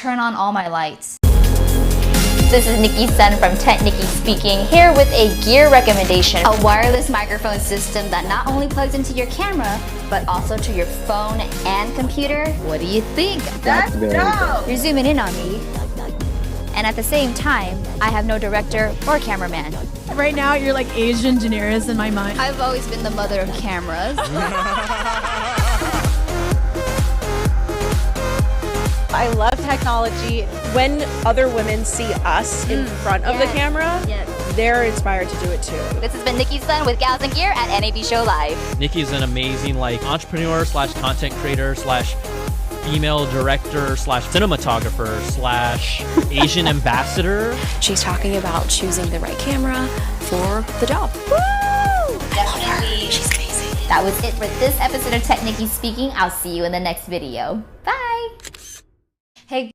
turn on all my lights. This is Nicki Sun from TechNicki speaking, here with a gear recommendation. A wireless microphone system that not only plugs into your camera, but also to your phone and computer. What do you think? That's dope! You're zooming in on me. And at the same time, I have no director or cameraman. Right now, you're like Asian Daenerys in my mind. I've always been the mother of cameras. I love technology. When other women see us in front of the camera, they're inspired to do it too. This has been Nicki Sun with Gals and Gear at NAB Show Live. Nicki's an amazing entrepreneur slash content creator slash female director slash cinematographer slash Asian ambassador. She's talking about choosing the right camera for the job. Woo! Definitely. She's amazing. That was it for this episode of TechNicki Speaking. I'll see you in the next video. Bye! Hey,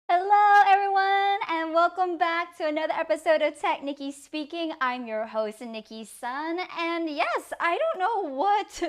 hello everyone, and welcome back to another episode of TechNicki Speaking. I'm your host, Nicki Sun, and yes, I don't know what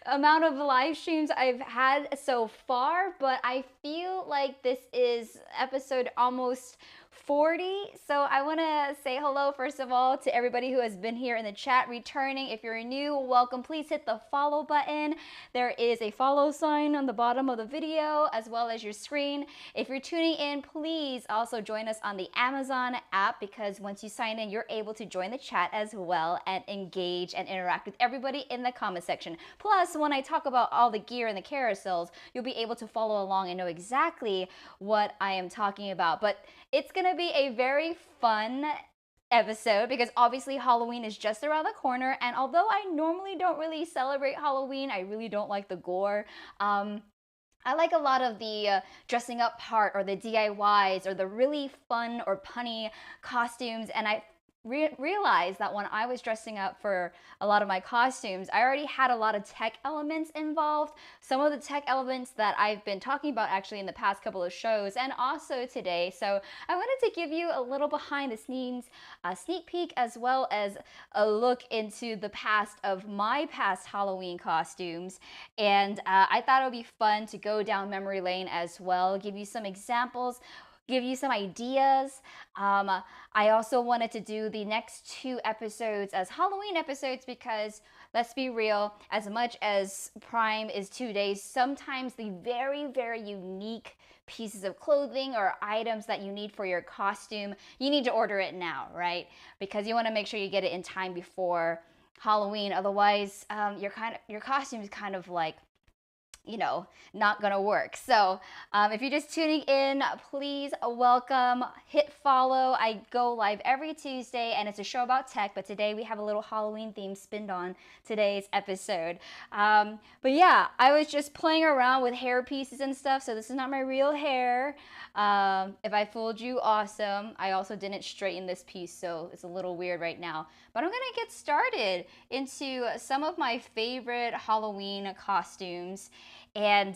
amount of live streams I've had so far, but I feel like this is episode almost 40. So I want to say hello first of all to everybody who has been here in the chat returning. If you're new, welcome. Please hit the follow button. There is a follow sign on the bottom of the video as well as your screen. If you're tuning in, please also join us on the Amazon app, because once you sign in, you're able to join the chat as well and engage and interact with everybody in the comment section. Plus, when I talk about all the gear and the carousels, you'll be able to follow along and know exactly what I am talking about. But it's gonna be a very fun episode because obviously Halloween is just around the corner, and although I normally don't really celebrate Halloween, I really don't like the gore. I like a lot of the dressing up part or the DIYs or the really fun or punny costumes, and I realized that when I was dressing up for a lot of my costumes, I already had a lot of tech elements involved. Some of the tech elements that I've been talking about actually in the past couple of shows and also today. So I wanted to give you a little behind the scenes sneak peek, as well as a look into the past of my past Halloween costumes. And I thought it would be fun to go down memory lane as well, give you some examples, give you some ideas. I also wanted to do the next 2 episodes as Halloween episodes because, let's be real, as much as Prime is 2 days, sometimes the very, very unique pieces of clothing or items that you need for your costume, you need to order it now, right? Because you want to make sure you get it in time before Halloween. Otherwise, your costume is kind of like, you know, not gonna work. So if you're just tuning in, please welcome, hit follow. I go live every Tuesday and it's a show about tech, but today we have a little Halloween theme spinned on today's episode. But yeah, I was just playing around with hair pieces and stuff, so this is not my real hair. If I fooled you, awesome. I also didn't straighten this piece, so it's a little weird right now. But I'm gonna get started into some of my favorite Halloween costumes. And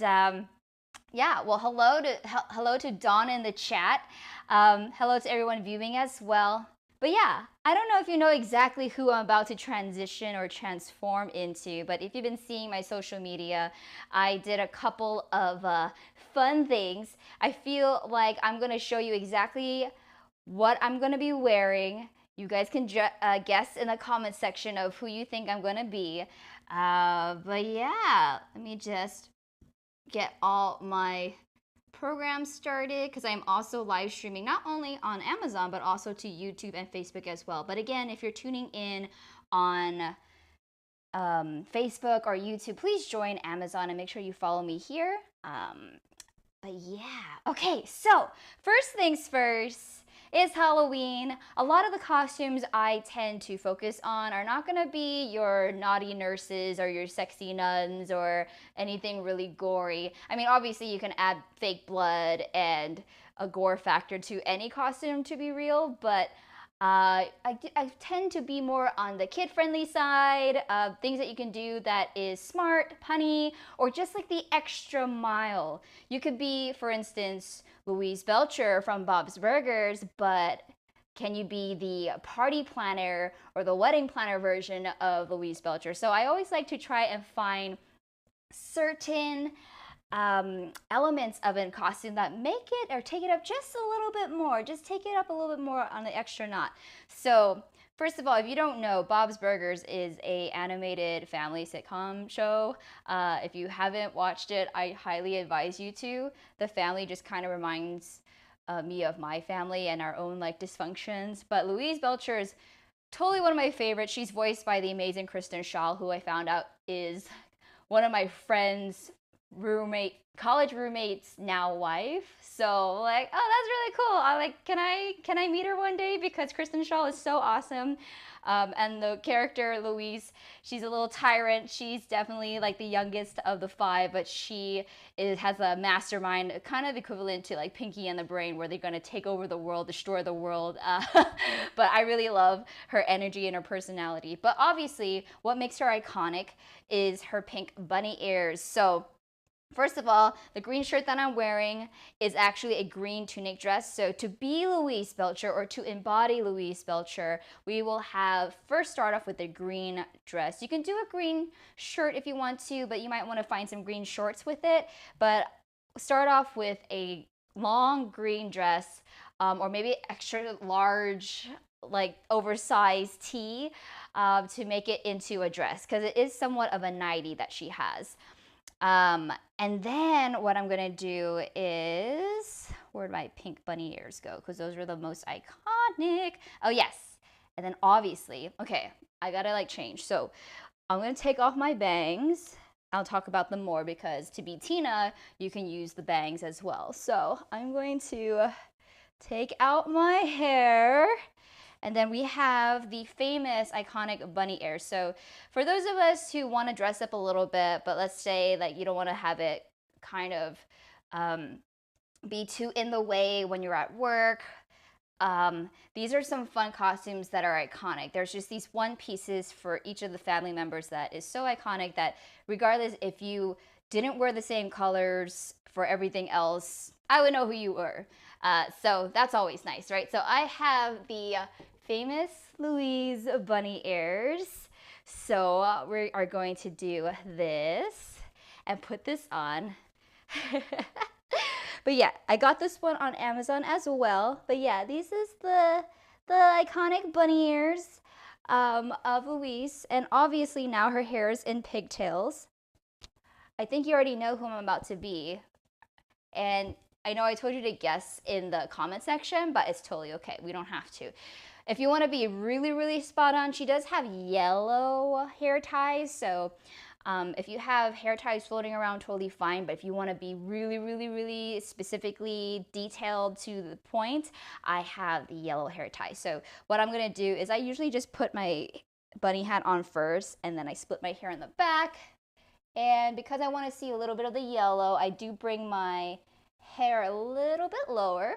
yeah, well, hello to Dawn in the chat. Hello to everyone viewing as well. But yeah, I don't know if you know exactly who I'm about to transition or transform into, but if you've been seeing my social media, I did a couple of fun things. I feel like I'm gonna show you exactly what I'm gonna be wearing. You guys can guess in the comment section of who you think I'm gonna be. But yeah, let me just get all my programs started, because I'm also live streaming not only on Amazon but also to YouTube and Facebook as well. But again, if you're tuning in on Facebook or YouTube, please join Amazon and make sure you follow me here. But yeah, okay, so first things first, it's Halloween. A lot of the costumes I tend to focus on are not gonna be your naughty nurses or your sexy nuns or anything really gory. I mean, obviously you can add fake blood and a gore factor to any costume to be real, but I tend to be more on the kid-friendly side, things that you can do that is smart, punny, or just like the extra mile. You could be, for instance, Louise Belcher from Bob's Burgers, but can you be the party planner or the wedding planner version of Louise Belcher? So I always like to try and find certain elements of a costume that make it or take it up just a little bit more. Just take it up a little bit more on the extra knot. So first of all, if you don't know, Bob's Burgers is a animated family sitcom show. If you haven't watched it, I highly advise you to. The family just kind of reminds me of my family and our own like dysfunctions. But Louise Belcher is totally one of my favorites. She's voiced by the amazing Kristen Shaw, who I found out is one of my friends' college roommate's now wife. So like, oh, that's really cool. I like, can I meet her one day? Because Kristen Shaw is so awesome. And the character Louise, she's a little tyrant. She's definitely like the youngest of the 5, but she has a mastermind, kind of equivalent to like Pinky and the Brain, where they're going to take over the world, destroy the world. But I really love her energy and her personality. But obviously, what makes her iconic is her pink bunny ears. So first of all, the green shirt that I'm wearing is actually a green tunic dress. So to be Louise Belcher, or to embody Louise Belcher, we will first start off with a green dress. You can do a green shirt if you want to, but you might want to find some green shorts with it. But start off with a long green dress, or maybe extra large, like oversized tee, to make it into a dress, because it is somewhat of a nightie that she has. And then what I'm gonna do is, where'd my pink bunny ears go? Because those were the most iconic. Oh yes. And then obviously, okay, I gotta like change. So I'm gonna take off my bangs. I'll talk about them more, because to be Tina, you can use the bangs as well. So I'm going to take out my hair. And then we have the famous iconic bunny ears. So for those of us who want to dress up a little bit, but let's say that you don't want to have it kind of be too in the way when you're at work, these are some fun costumes that are iconic. There's just these one pieces for each of the family members that is so iconic that regardless if you didn't wear the same colors for everything else, I would know who you were. So that's always nice, right? So I have the famous Louise bunny ears. So we are going to do this and put this on. But yeah, I got this one on Amazon as well. But yeah, this is the iconic bunny ears of Louise. And obviously now her hair is in pigtails. I think you already know who I'm about to be. And I know I told you to guess in the comment section, but it's totally okay. We don't have to. If you want to be really, really spot on, she does have yellow hair ties. So if you have hair ties floating around, totally fine. But if you want to be really, really, really specifically detailed to the point, I have the yellow hair tie. So what I'm going to do is I usually just put my bunny hat on first, and then I split my hair in the back. And because I want to see a little bit of the yellow, I do bring my hair a little bit lower,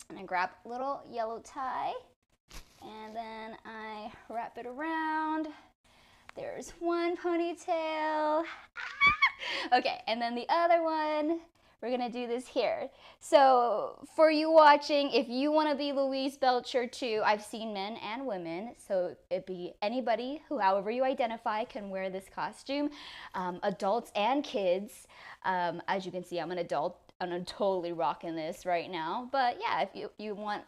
and I grab a little yellow tie, and then I wrap it around. There's one ponytail. Okay, and then the other one, we're gonna do this here. So for you watching, if you want to be Louise Belcher too, I've seen men and women, so it'd be anybody who, however you identify, can wear this costume, adults and kids. As you can see, I'm an adult. I'm totally rocking this right now. But yeah, if you want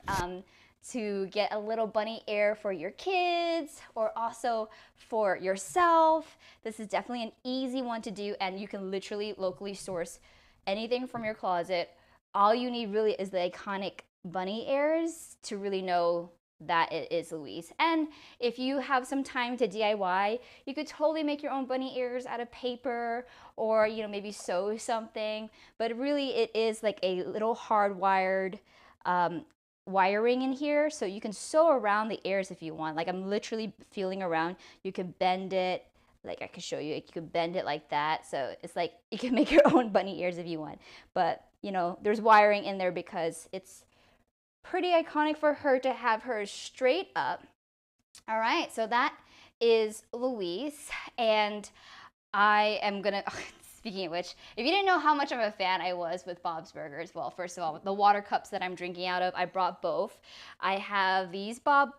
to get a little bunny ear for your kids or also for yourself, this is definitely an easy one to do, and you can literally locally source anything from your closet. All you need really is the iconic bunny ears to really know that it is Louise. And if you have some time to DIY, you could totally make your own bunny ears out of paper, or maybe sew something. But really it is like a little hardwired wiring in here, so you can sew around the ears if you want. Like I'm literally feeling around. You can bend it, like I could show you, you can bend it like that. So it's like you can make your own bunny ears if you want. But there's wiring in there because it's pretty iconic for her to have her straight up. All right, so that is Louise, and I am gonna speaking of which, if you didn't know how much of a fan I was with Bob's Burgers, well, first of all, the water cups that I'm drinking out of, I brought both. I have these Bob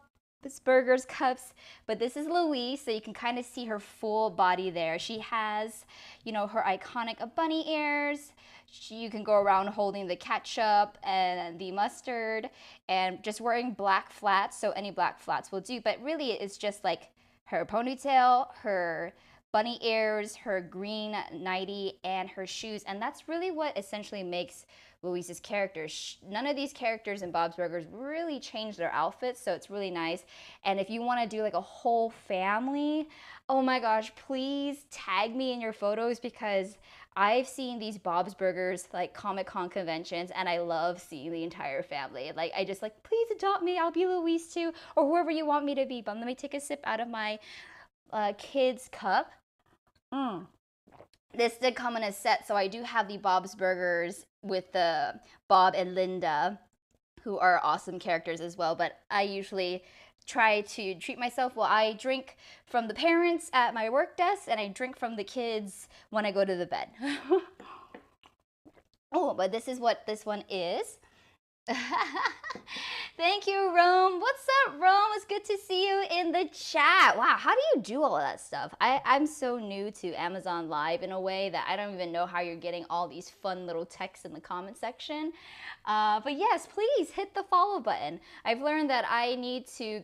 Burgers cups, but this is Louise, so you can kind of see her full body there. She has, you know, her iconic bunny ears. You can go around holding the ketchup and the mustard and just wearing black flats, so any black flats will do, but really it's just like her ponytail, her bunny ears, her green nightie, and her shoes, and that's really what essentially makes Louise's character. None of these characters in Bob's Burgers really change their outfits, so it's really nice. And if you want to do like a whole family, oh my gosh, please tag me in your photos, because I've seen these Bob's Burgers like Comic-Con conventions, and I love seeing the entire family. Like, I just like, please adopt me, I'll be Louise too, or whoever you want me to be. But let me take a sip out of my kids cup. This did come in a set, so I do have the Bob's Burgers with the Bob and Linda, who are awesome characters as well, but I usually try to treat myself. Well, I drink from the parents at my work desk, and I drink from the kids when I go to the bed. Oh, but this is what this one is. Thank you, Rome. What's up, Rome? It's good to see you in the chat. Wow, how do you do all of that stuff? I'm so new to Amazon Live in a way that I don't even know how you're getting all these fun little texts in the comment section. But yes, please hit the follow button. I've learned that I need to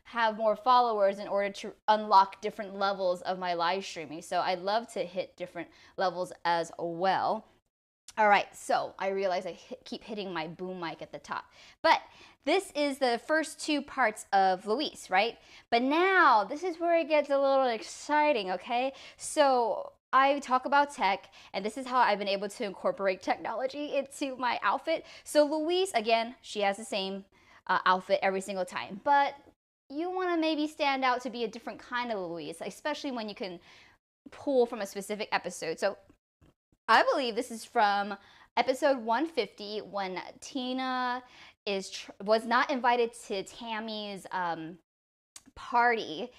have more followers in order to unlock different levels of my live streaming. So I'd love to hit different levels as well. All right, so I realize I keep hitting my boom mic at the top, but this is the first two parts of Louise, right? But now this is where it gets a little exciting, okay? So I talk about tech, and this is how I've been able to incorporate technology into my outfit. So Louise, again, she has the same outfit every single time, but you want to maybe stand out to be a different kind of Louise, especially when you can pull from a specific episode. So I believe this is from episode 150 when Tina was not invited to Tammy's party,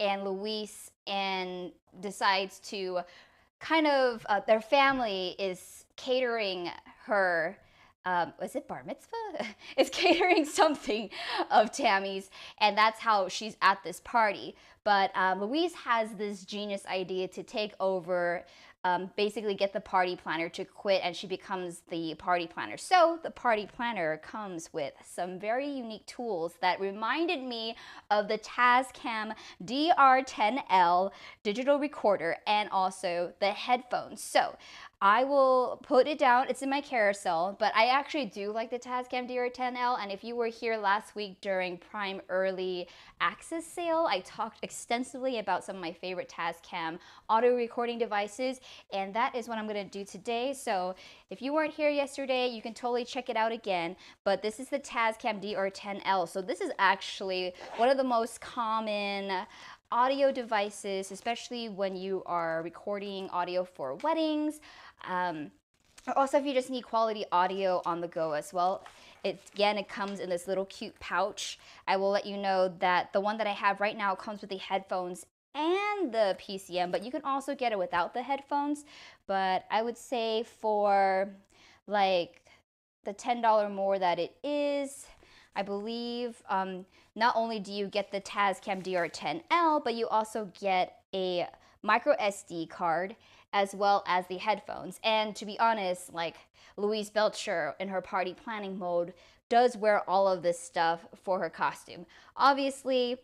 and Louise decides to kind of, their family is catering her, was it bar mitzvah? It's catering something of Tammy's, and that's how she's at this party. But Louise has this genius idea to take over, basically get the party planner to quit, and she becomes the party planner. So the party planner comes with some very unique tools that reminded me of the Tascam Dr10L digital recorder and also the headphones. So I will put it down. It's in my carousel, but I actually do like the Tascam Dr10L. And if you were here last week during Prime Early Access sale, I talked extensively about some of my favorite Tascam audio recording devices, and that is what I'm going to do today. So if you weren't here yesterday, you can totally check it out again. But this is the Tascam Dr10L. So this is actually one of the most common audio devices, especially when you are recording audio for weddings. Also, if you just need quality audio on the go as well. It comes in this little cute pouch. I will let you know that the one that I have right now comes with the headphones and the PCM, but you can also get it without the headphones. But I would say for like the $10 more that it is, I believe not only do you get the Tascam Dr10L, but you also get a micro SD card as well as the headphones. And to be honest, like Louise Belcher in her party planning mode does wear all of this stuff for her costume. Obviously,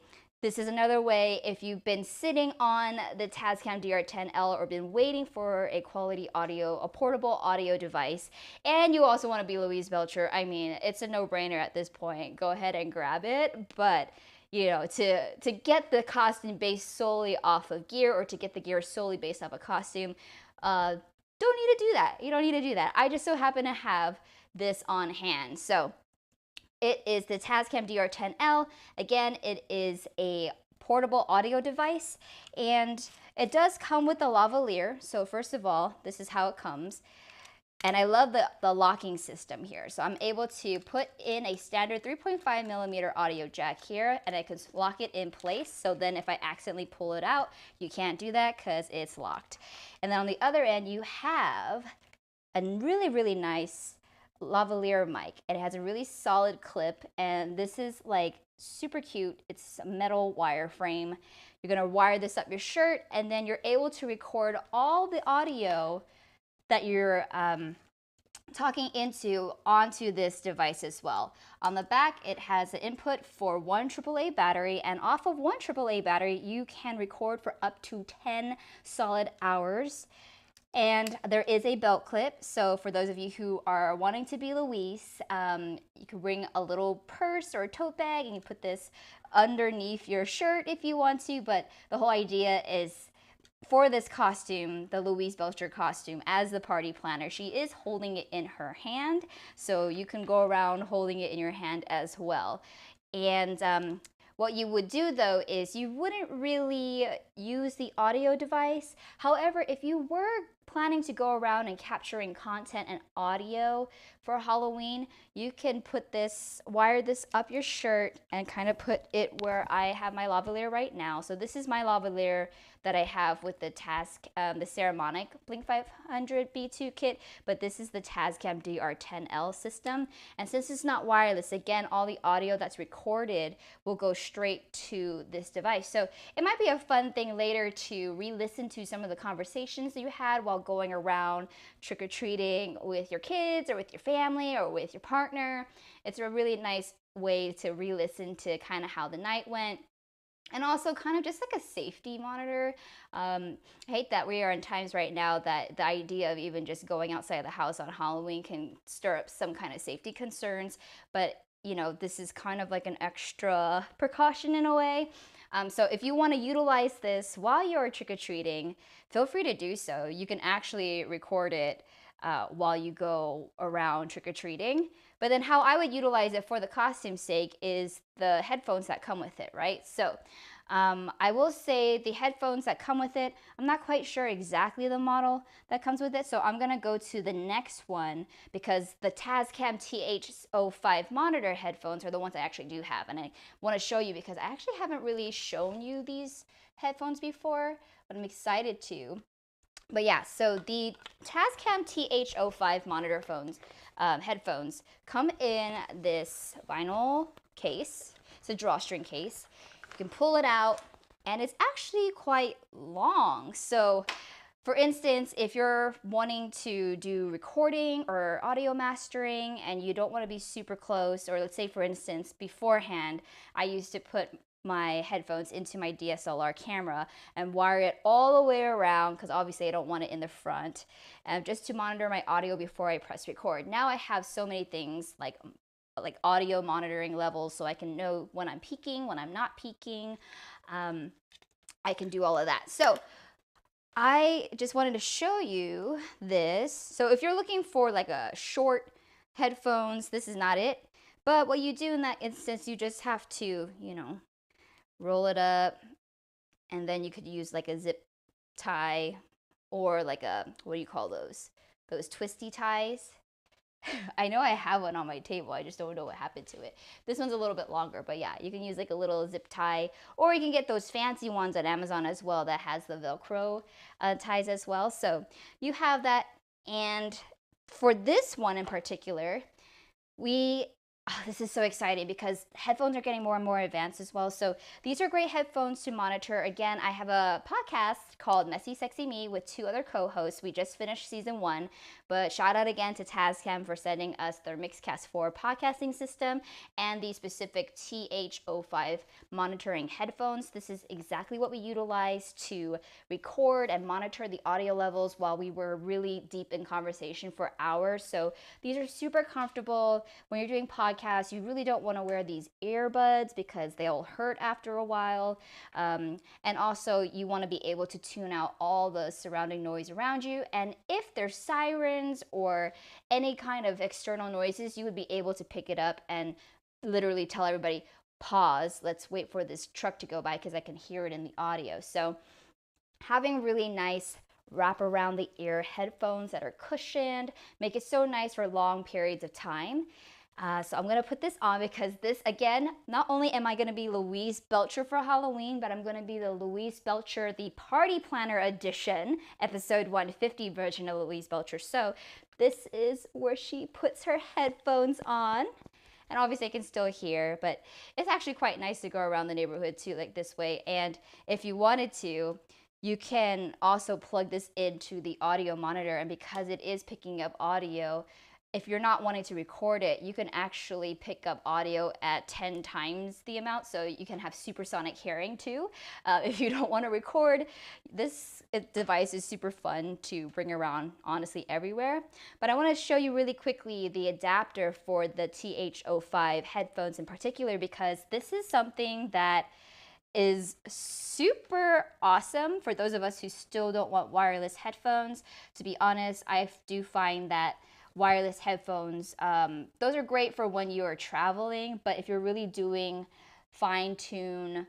this is another way if you've been sitting on the Tascam Dr10L or been waiting for a quality audio, a portable audio device, and you also want to be Louise Belcher. I mean, it's a no-brainer at this point. Go ahead and grab it. But you know, to get the costume based solely off of gear, or to get the gear solely based off a costume, don't need to do that. You don't need to do that. I just so happen to have this on hand. So it is the Tascam Dr10L. Again, it is a portable audio device, and it does come with a lavalier. So first of all, this is how it comes. And I love the locking system here. So I'm able to put in a standard 3.5mm audio jack here, and I can lock it in place. So then if I accidentally pull it out, you can't do that because it's locked. And then on the other end, you have a really, really nice lavalier mic. It has a really solid clip, and this is like super cute. It's a metal wire frame. You're gonna wire this up your shirt, and then you're able to record all the audio that you're talking into onto this device as well. On the back, it has an input for one AAA battery, and off of one AAA battery, you can record for up to 10 solid hours. And there is a belt clip, so for those of you who are wanting to be Louise, you can bring a little purse or a tote bag and you put this underneath your shirt if you want to, but the whole idea is for this costume, the Louise Belcher costume, as the party planner, she is holding it in her hand, so you can go around holding it in your hand as well. And what you would do though is you wouldn't really use the audio device. However, if you were planning to go around and capturing content and audio for Halloween, you can put this, wire this up your shirt and kind of put it where I have my lavalier right now. So this is my lavalier that I have with the the Ceremonic Blink 500 B2 kit, but this is the Tascam Dr10L system. And since it's not wireless, again, all the audio that's recorded will go straight to this device. So it might be a fun thing later to re-listen to some of the conversations that you had while going around trick-or-treating with your kids or with your family or with your partner. It's a really nice way to re-listen to kind of how the night went. And also kind of just like a safety monitor. I hate that we are in times right now that the idea of even just going outside the house on Halloween can stir up some kind of safety concerns. But, you know, this is kind of like an extra precaution in a way. So if you want to utilize this while you're trick-or-treating, feel free to do so. You can actually record it while you go around trick-or-treating. But then how I would utilize it for the costume's sake is the headphones that come with it, right? So I will say the headphones that come with it, I'm not quite sure exactly the model that comes with it, so I'm gonna go to the next one because the Tascam TH05 monitor headphones are the ones I actually do have, and I wanna show you because I actually haven't really shown you these headphones before, but I'm excited to. But yeah, so the Tascam TH05 monitor headphones come in this vinyl case. It's a drawstring case. You can pull it out, and it's actually quite long. So for instance, if you're wanting to do recording or audio mastering and you don't want to be super close, or let's say for instance, beforehand, I used to put my headphones into my DSLR camera and wire it all the way around because obviously I don't want it in the front, just to monitor my audio before I press record. Now I have so many things like audio monitoring levels, so I can know when I'm peaking, when I'm not peaking. I can do all of that. So I just wanted to show you this. So if you're looking for like a short headphones, this is not it. But what you do in that instance, you just have to, you know, roll it up, and then you could use like a zip tie or like a, what do you call those twisty ties? I know I have one on my table, I just don't know what happened to it. This one's a little bit longer, but yeah, you can use like a little zip tie, or you can get those fancy ones at Amazon as well that has the Velcro ties as well. So you have that, and for this one in particular, this is so exciting because headphones are getting more and more advanced as well. So these are great headphones to monitor. Again, I have a podcast called Messy Sexy Me with 2 other co-hosts. We just finished season 1, but shout out again to Tascam for sending us their Mixcast 4 podcasting system and the specific TH05 monitoring headphones. This is exactly what we utilize to record and monitor the audio levels while we were really deep in conversation for hours. So these are super comfortable when you're doing podcasts. You really don't want to wear these earbuds because they'll hurt after a while. And also you want to be able to tune out all the surrounding noise around you. And if there's sirens or any kind of external noises, you would be able to pick it up and literally tell everybody, pause, let's wait for this truck to go by because I can hear it in the audio. So having really nice wrap around the ear headphones that are cushioned make it so nice for long periods of time. So I'm gonna put this on because this, again, not only am I gonna be Louise Belcher for Halloween, but I'm gonna be the Louise Belcher, the Party Planner Edition, episode 150 version of Louise Belcher. So this is where she puts her headphones on. And obviously I can still hear, but it's actually quite nice to go around the neighborhood too, like this way. And if you wanted to, you can also plug this into the audio monitor, and because it is picking up audio, if you're not wanting to record it, you can actually pick up audio at 10 times the amount, so you can have supersonic hearing too. If you don't want to record, this device is super fun to bring around, honestly, everywhere. But I want to show you really quickly the adapter for the TH05 headphones in particular, because this is something that is super awesome for those of us who still don't want wireless headphones. To be honest, I do find that wireless headphones, those are great for when you are traveling, but if you're really doing fine-tune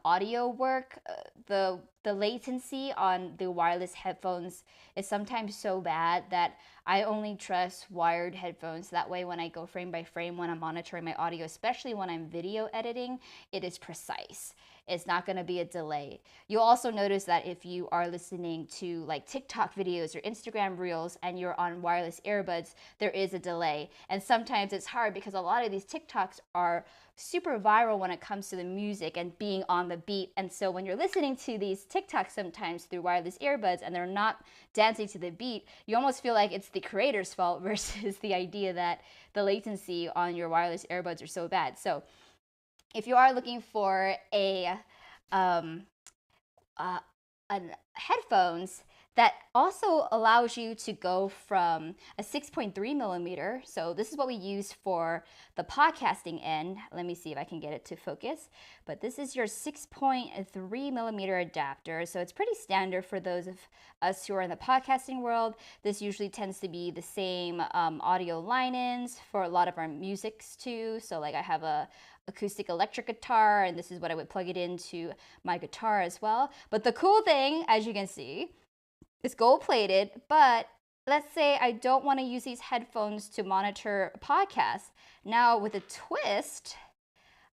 audio work, the latency on the wireless headphones is sometimes so bad that I only trust wired headphones. That way when I go frame by frame, when I'm monitoring my audio, especially when I'm video editing, it is precise. It's not going to be a delay. You'll also notice that if you are listening to like TikTok videos or Instagram reels and you're on wireless earbuds, there is a delay. And sometimes it's hard because a lot of these TikToks are super viral when it comes to the music and being on the beat. And so when you're listening to these TikToks sometimes through wireless earbuds and they're not dancing to the beat, you almost feel like it's the creator's fault versus the idea that the latency on your wireless earbuds are so bad. So if you are looking for headphones that also allows you to go from a 6.3 millimeter, so this is what we use for the podcasting end. Let me see if I can get it to focus. But this is your 6.3 millimeter adapter, so it's pretty standard for those of us who are in the podcasting world. This usually tends to be the same audio line-ins for a lot of our musics too. So like I have a acoustic electric guitar, and this is what I would plug it into my guitar as well. But the cool thing, as you can see, it's gold plated, but let's say I don't want to use these headphones to monitor a podcast. Now with a twist,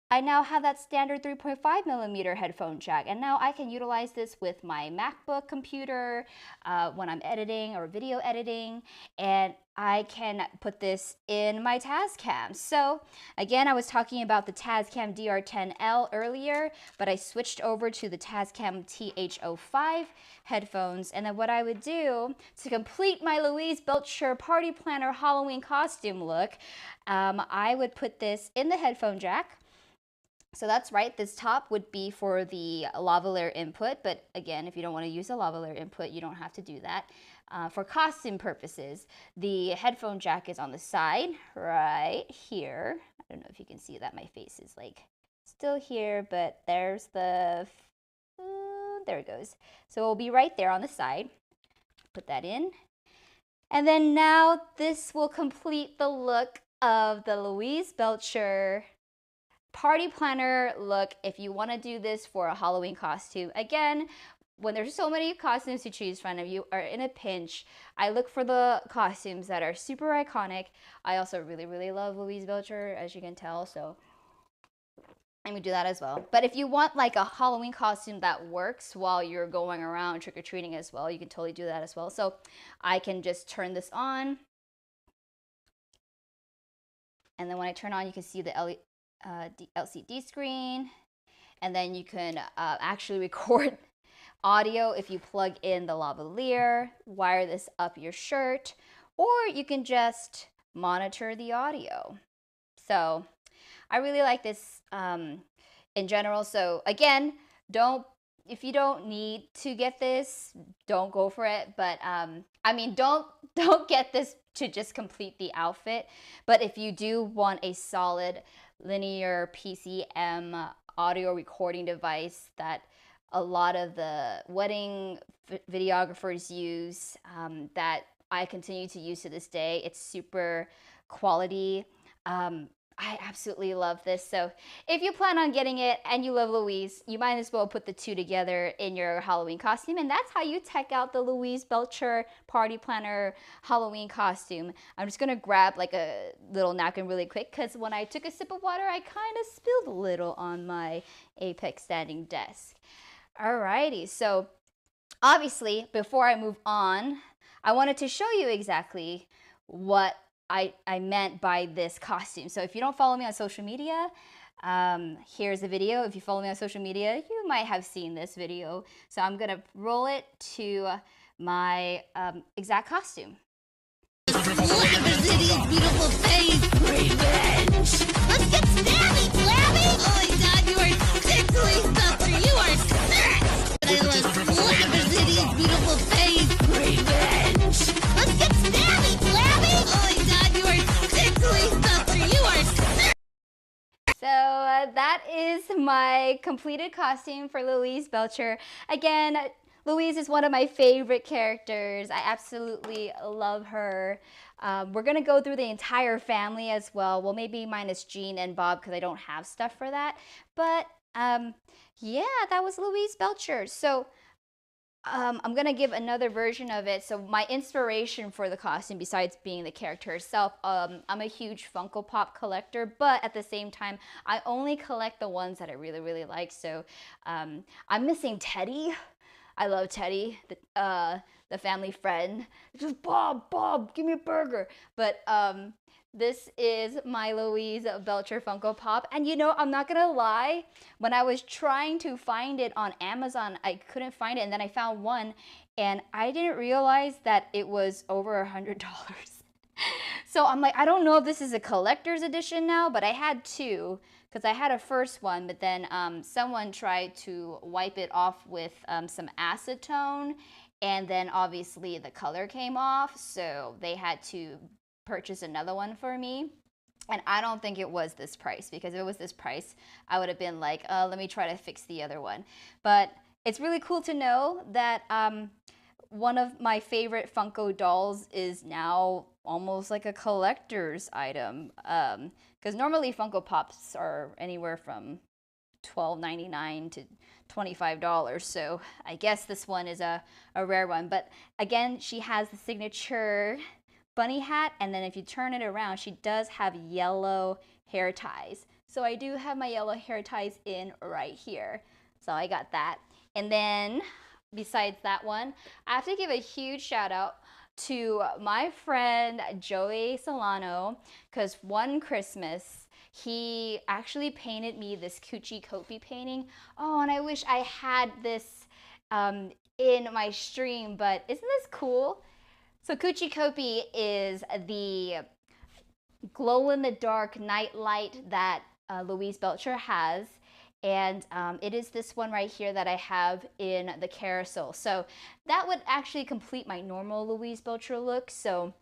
I now have that standard 3.5 millimeter headphone jack, and now I can utilize this with my MacBook computer when I'm editing or video editing, and I can put this in my Tascam. So again, I was talking about the Tascam Dr10L earlier, but I switched over to the Tascam TH05 headphones, and then what I would do to complete my Louise Belcher Party Planner Halloween costume look, I would put this in the headphone jack. So that's right, this top would be for the lavalier input, but again, if you don't want to use a lavalier input, you don't have to do that. For costume purposes, the headphone jack is on the side, right here. I don't know if you can see that my face is like still here, but there's the, there it goes. So it'll be right there on the side. Put that in. And then now this will complete the look of the Louise Belcher Party Planner look if you want to do this for a Halloween costume. Again, when there's so many costumes to choose from, if you are in a pinch, I look for the costumes that are super iconic. I also really love Louise Belcher, as you can tell, so I'm gonna do that as well. But if you want like a Halloween costume that works while you're going around trick-or-treating as well, you can totally do that as well. So I can just turn this on, and then when I turn on, you can see the LCD screen, and then you can actually record audio if you plug in the lavalier, wire this up your shirt, or you can just monitor the audio. So I really like this in general. So again, if you don't need to get this, don't go for it. But I mean, don't get this to just complete the outfit. But if you do want a solid linear PCM audio recording device that a lot of the wedding videographers use, that I continue to use to this day, it's super quality. I absolutely love this. So if you plan on getting it and you love Louise, you might as well put the two together in your Halloween costume. And that's how you tech out the Louise Belcher Party Planner Halloween costume. I'm just gonna grab like a little napkin really quick because when I took a sip of water, I kind of spilled a little on my Apex standing desk. Alrighty, so obviously before I move on, I wanted to show you exactly what I meant by this costume. So if you don't follow me on social media, here's the video. If you follow me on social media, you might have seen this video. So I'm gonna roll it to my exact costume. Look at Brazilian's beautiful face. Revenge. Let's get stabby, flabby. Oh my god, you are sickly sucker. You are sick. Look at Brazilian's beautiful face. Revenge. Let's get stabby, flabby. Oh my god, you are sickly sucker. You are sick. So that is my completed costume for Louise Belcher. Again, Louise is one of my favorite characters. I absolutely love her. We're gonna go through the entire family as well. Well, maybe minus Jean and Bob because I don't have stuff for that. But yeah, that was Louise Belcher. So I'm gonna give another version of it. So my inspiration for the costume, besides being the character herself, I'm a huge Funko Pop collector, but at the same time, I only collect the ones that I really, really like. So I'm missing Teddy. I love Teddy, the family friend. Just Bob, give me a burger. But this is my Louise Belcher Funko Pop. And you know, I'm not gonna lie, when I was trying to find it on Amazon, I couldn't find it. And then I found one and I didn't realize that it was over $100. So I'm like, I don't know if this is a collector's edition now, but I had two. Because I had a first one, but then someone tried to wipe it off with some acetone, and then obviously the color came off, so they had to purchase another one for me. And I don't think it was this price, because if it was this price, I would have been like, let me try to fix the other one. But it's really cool to know that one of my favorite Funko dolls is now almost like a collector's item. Because normally Funko Pops are anywhere from $12.99 to $25. So I guess this one is a rare one. But again, she has the signature bunny hat. And then if you turn it around, she does have yellow hair ties. So I do have my yellow hair ties in right here. So I got that. And then besides that one, I have to give a huge shout out to my friend Joey Solano, because one Christmas he actually painted me this Coochie Kopi painting. Oh, and I wish I had this in my stream, but isn't this cool? So Coochie Kopi is the glow-in-the-dark night light that Louise Belcher has. And it is this one right here that I have in the carousel. So that would actually complete my normal Louise Belcher look. So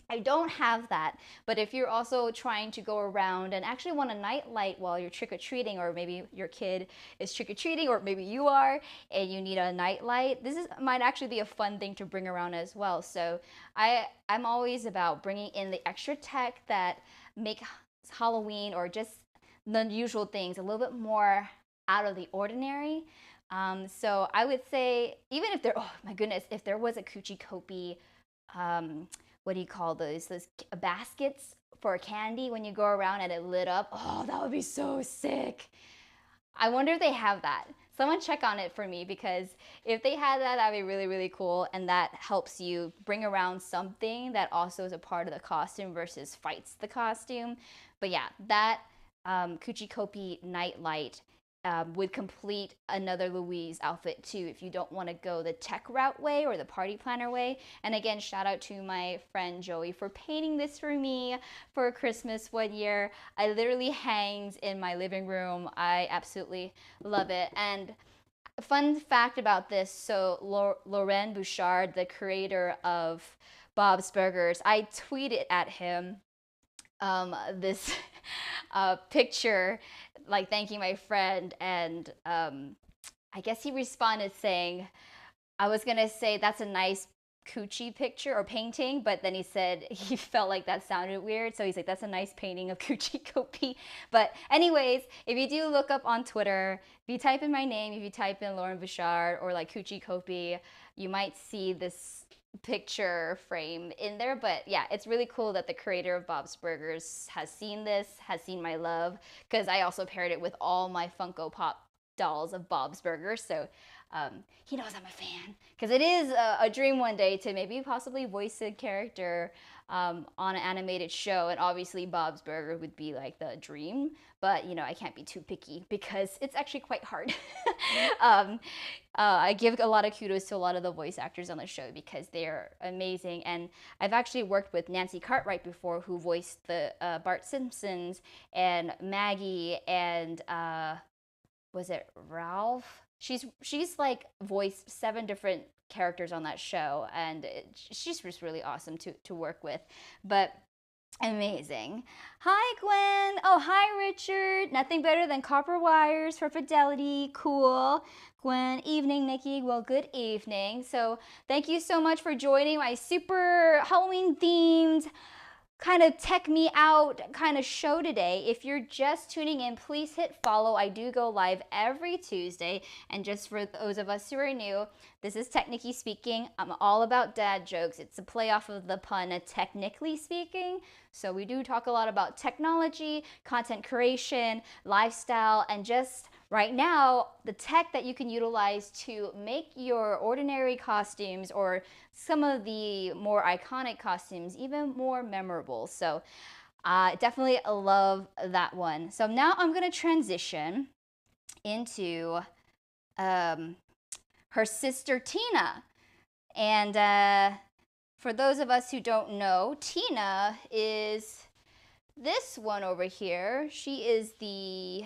I don't have that. But if you're also trying to go around and actually want a night light while you're trick-or-treating, or maybe your kid is trick-or-treating, or maybe you are, and you need a night light, this might actually be a fun thing to bring around as well. So I'm always about bringing in the extra tech that make Halloween, or just the usual things, a little bit more out of the ordinary. So I would say, even if there, oh my goodness, if there was a Coochie Kopi, what do you call those baskets for candy when you go around and it lit up, oh, that would be so sick. I wonder if they have that. Someone check on it for me, because if they had that, that'd be really, really cool. And that helps you bring around something that also is a part of the costume versus fights the costume. But yeah, that Coochie Kopi nightlight would complete another Louise outfit too, if you don't want to go the tech route way or the party planner way. And again, shout out to my friend Joey for painting this for me for Christmas one year. I literally hangs in my living room. I absolutely love it. And a fun fact about this, so Laurent Bouchard, the creator of Bob's Burgers, I tweeted at him this picture, like thanking my friend, and I guess he responded saying, I was gonna say that's a nice coochie picture or painting, but then he said he felt like that sounded weird, so he's like, that's a nice painting of Coochie Kopi. But anyways, if you do look up on Twitter, if you type in my name, if you type in Lauren Bouchard or like Coochie Kopi, you might see this picture frame in there. But yeah, it's really cool that the creator of Bob's Burgers has seen this, has seen my love, because I also paired it with all my Funko Pop dolls of Bob's Burgers, so he knows I'm a fan, because it is a dream one day to maybe possibly voice a character on an animated show, and obviously Bob's Burger would be like the dream, but you know, I can't be too picky because it's actually quite hard. I give a lot of kudos to a lot of the voice actors on the show because they're amazing, and I've actually worked with Nancy Cartwright before, who voiced the Bart Simpsons and Maggie and was it Ralph? She's like voiced 7 different characters on that show, and she's just really awesome to work with. But amazing. Hi, Gwen. Oh, hi, Richard. Nothing better than copper wires for fidelity. Cool. Gwen, evening, Nikki. Well, good evening. So thank you so much for joining my super Halloween themed kind of tech me out kind of show today. If you're just tuning in, please hit follow. I do go live every Tuesday, and just for those of us who are new, this is TechNicki speaking. I'm all about dad jokes. It's a play off of the pun technically speaking. So we do talk a lot about technology, content creation, lifestyle, and just right now, the tech that you can utilize to make your ordinary costumes or some of the more iconic costumes even more memorable. So definitely love that one. So now I'm going to transition into her sister Tina. And for those of us who don't know, Tina is this one over here. She is the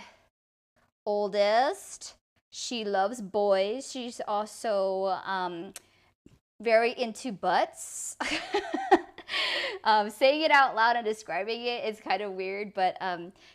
oldest. She loves boys. She's also very into butts. Saying it out loud and describing it is kind of weird, but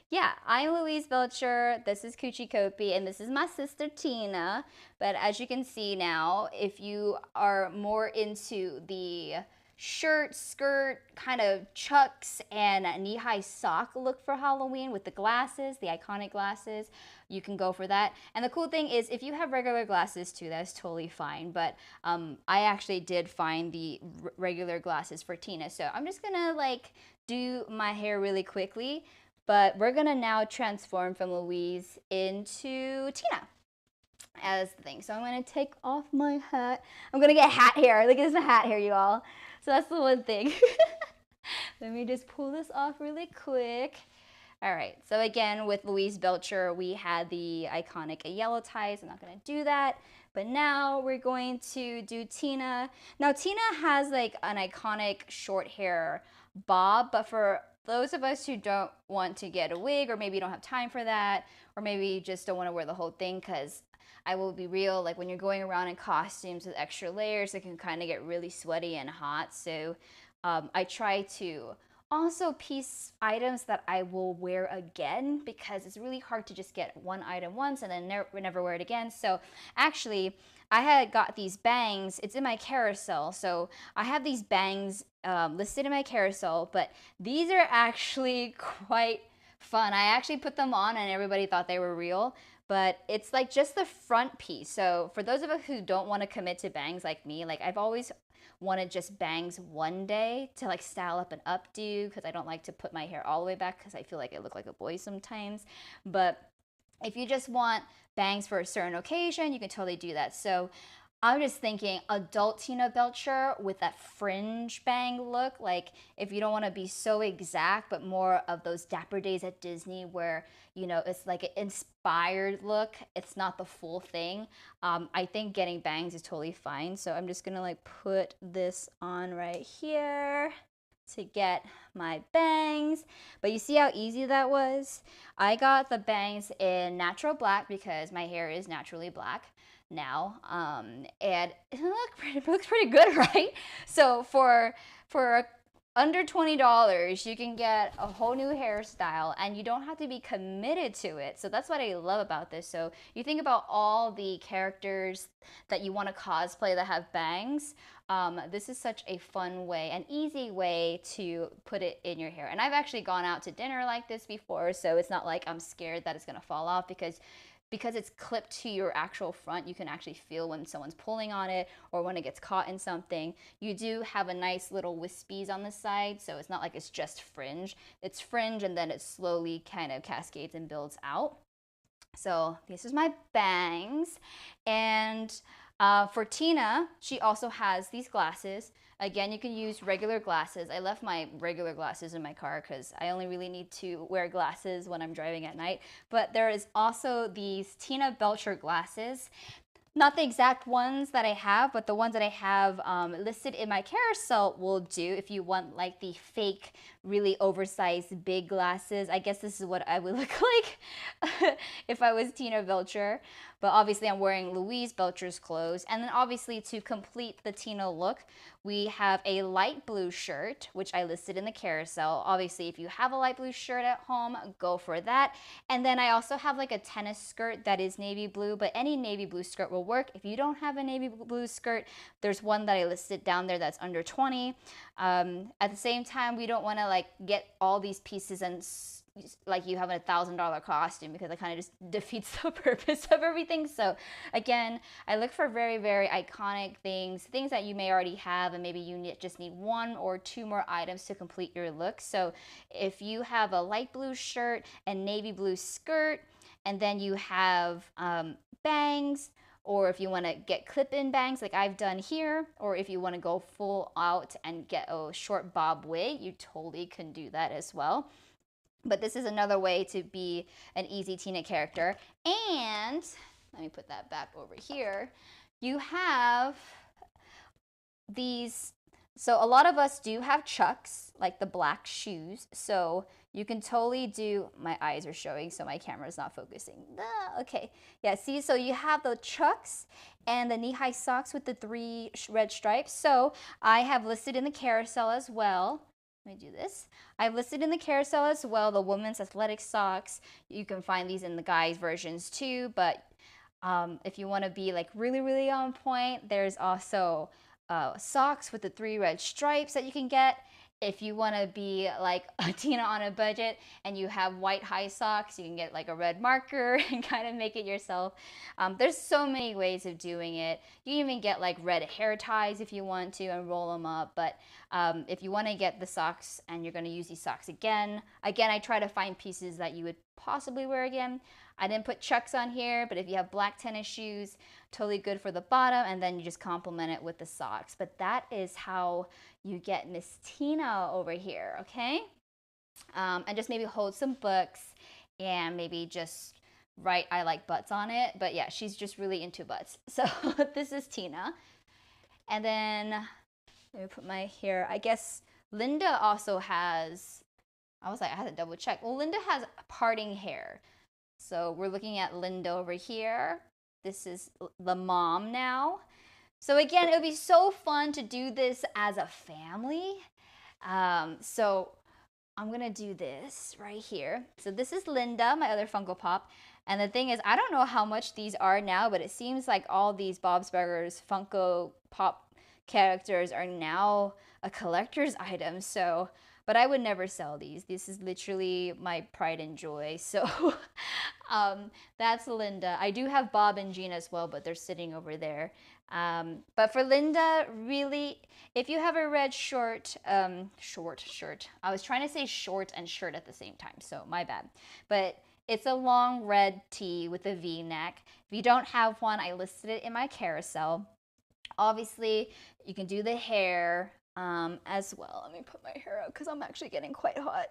yeah, I'm Louise Belcher, this is Coochie Kopi, and this is my sister Tina. But as you can see now, if you are more into the shirt, skirt, kind of chucks, and knee-high sock look for Halloween with the glasses, the iconic glasses, you can go for that. And the cool thing is, if you have regular glasses too, that's totally fine. But I actually did find the regular glasses for Tina. So I'm just gonna like do my hair really quickly, but we're gonna now transform from Louise into Tina as the thing. So I'm gonna take off my hat. I'm gonna get hat hair. Look at this hat hair, you all. So that's the one thing. Let me just pull this off really quick. All right, so again, with Louise Belcher, we had the iconic yellow ties. I'm not gonna do that, but now we're going to do Tina. Now, Tina has like an iconic short hair bob, but for those of us who don't want to get a wig, or maybe don't have time for that, or maybe you just don't wanna wear the whole thing, because I will be real, like when you're going around in costumes with extra layers, it can kind of get really sweaty and hot. So I try to also piece items that I will wear again, because it's really hard to just get one item once and then never wear it again. So actually, I had got these bangs. It's in my carousel. So I have these bangs listed in my carousel, but these are actually quite fun. I actually put them on and everybody thought they were real. But it's like just the front piece. So for those of us who don't want to commit to bangs like me, like I've always wanted just bangs one day to like style up and updo, because I don't like to put my hair all the way back because I feel like I look like a boy sometimes. But if you just want bangs for a certain occasion, you can totally do that. So I'm just thinking adult Tina Belcher with that fringe bang look. Like if you don't want to be so exact, but more of those Dapper Days at Disney where, you know, it's like an inspired look. It's not the full thing. I think getting bangs is totally fine. So I'm just going to like put this on right here to get my bangs. But you see how easy that was? I got the bangs in natural black because my hair is naturally black now, and it looks pretty good, right? So for under $20, you can get a whole new hairstyle, and you don't have to be committed to it. So that's what I love about this. So you think about all the characters that you want to cosplay that have bangs. this is such a fun way, an easy way to put it in your hair. And I've actually gone out to dinner like this before, so it's not like I'm scared that it's gonna fall off, because it's clipped to your actual front, you can actually feel when someone's pulling on it or when it gets caught in something. You do have a nice little wispies on the side, so it's not like it's just fringe. It's fringe and then it slowly kind of cascades and builds out. So this is my bangs. And for Tina, she also has these glasses. Again, you can use regular glasses. I left my regular glasses in my car because I only really need to wear glasses when I'm driving at night. But there is also these Tina Belcher glasses. Not the exact ones that I have, but the ones that I have listed in my carousel will do if you want like the fake, really oversized big glasses. I guess this is what I would look like if I was Tina Belcher. But obviously I'm wearing Louise Belcher's clothes. And then obviously to complete the Tina look, we have a light blue shirt, which I listed in the carousel. Obviously, if you have a light blue shirt at home, go for that. And then I also have like a tennis skirt that is navy blue, but any navy blue skirt will work. If you don't have a navy blue skirt, there's one that I listed down there that's under 20. At the same time, we don't want to like get all these pieces and like you have a $1,000 costume, because it kind of just defeats the purpose of everything. So again, I look for very, very iconic things that you may already have, and maybe you just need 1 or 2 more items to complete your look. So if you have a light blue shirt and navy blue skirt, and then you have bangs, or if you want to get clip-in bangs like I've done here, or if you want to go full out and get a short bob wig, you totally can do that as well. But this is another way to be an easy Tina character. And let me put that back over here. You have these, so a lot of us do have Chucks, like the black shoes. So you can totally do, my eyes are showing, so my camera is not focusing. Okay, yeah, see, so you have the Chucks and the knee-high socks with the 3 red stripes. So I have listed in the carousel as well. Let me do this. I've listed in the carousel as well the women's athletic socks. You can find these in the guys versions too, but if you want to be like really, really on point, there's also socks with the 3 red stripes that you can get. If you want to be like a Tina on a budget and you have white high socks, you can get like a red marker and kind of make it yourself. There's so many ways of doing it. You can even get like red hair ties if you want to and roll them up. But if you want to get the socks and you're going to use these socks again, I try to find pieces that you would possibly wear again. I didn't put Chucks on here, but if you have black tennis shoes, totally good for the bottom, and then you just complement it with the socks. But that is how you get Miss Tina over here, okay? And just maybe hold some books and maybe just write I like butts on it. But yeah, she's just really into butts. So this is Tina. And then let me put my hair. I guess Linda also has, I was like, I had to double check. Well, Linda has parting hair. So we're looking at Linda over here. This is the mom now. So again, it would be so fun to do this as a family. So I'm gonna do this right here. So this is Linda, my other Funko Pop. And the thing is, I don't know how much these are now, but it seems like all these Bob's Burgers Funko Pop characters are now a collector's item. So, but I would never sell these. This is literally my pride and joy. So that's Linda. I do have Bob and Jean as well, but they're sitting over there. But for Linda, really, if you have a red short shirt, I was trying to say short and shirt at the same time, so my bad. But it's a long red tee with a V-neck. If you don't have one, I listed it in my carousel. Obviously, you can do the hair as well. Let me put my hair out because I'm actually getting quite hot.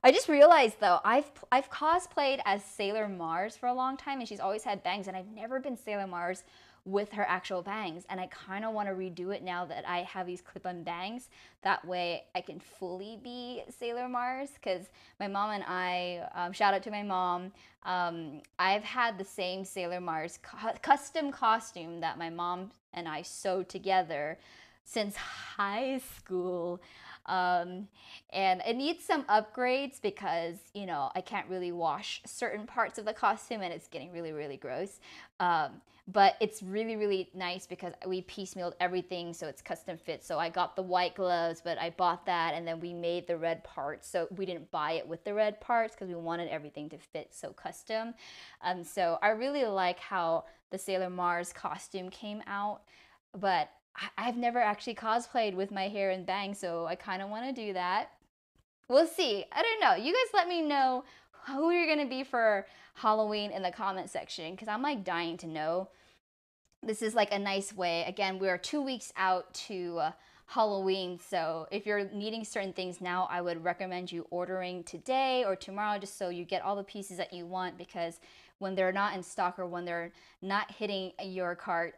I just realized though, I've cosplayed as Sailor Mars for a long time, and she's always had bangs, and I've never been Sailor Mars with her actual bangs, and I kind of want to redo it now that I have these clip-on bangs. That way I can fully be Sailor Mars, because my mom and I, shout out to my mom, I've had the same Sailor Mars custom costume that my mom and I sewed together since high school. And it needs some upgrades because, you know, I can't really wash certain parts of the costume and it's getting really, really gross. But it's really, really nice because we piecemealed everything so it's custom fit. So I got the white gloves, but I bought that and then we made the red parts. So we didn't buy it with the red parts because we wanted everything to fit so custom. So I really like how the Sailor Mars costume came out, but I've never actually cosplayed with my hair and bangs, so I kind of want to do that. We'll see. I don't know. You guys let me know who you're going to be for Halloween in the comment section because I'm like dying to know. This is like a nice way. Again, we are 2 weeks out to Halloween, so if you're needing certain things now, I would recommend you ordering today or tomorrow just so you get all the pieces that you want, because when they're not in stock or when they're not hitting your cart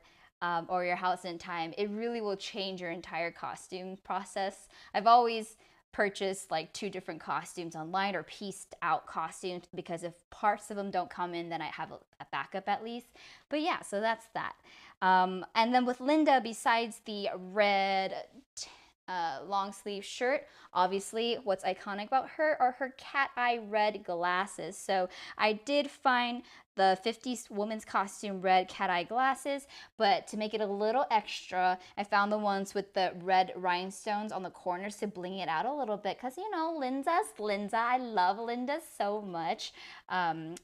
or your house in time, it really will change your entire costume process. I've always purchased like 2 different costumes online or pieced out costumes because if parts of them don't come in, then I have a backup at least. But yeah, so that's that. And then with Linda, besides the red long sleeve shirt, obviously what's iconic about her are her cat eye red glasses. So I did find the 50s woman's costume red cat eye glasses, but to make it a little extra, I found the ones with the red rhinestones on the corners to bling it out a little bit, because you know, Linda's Linda. I love Linda so much.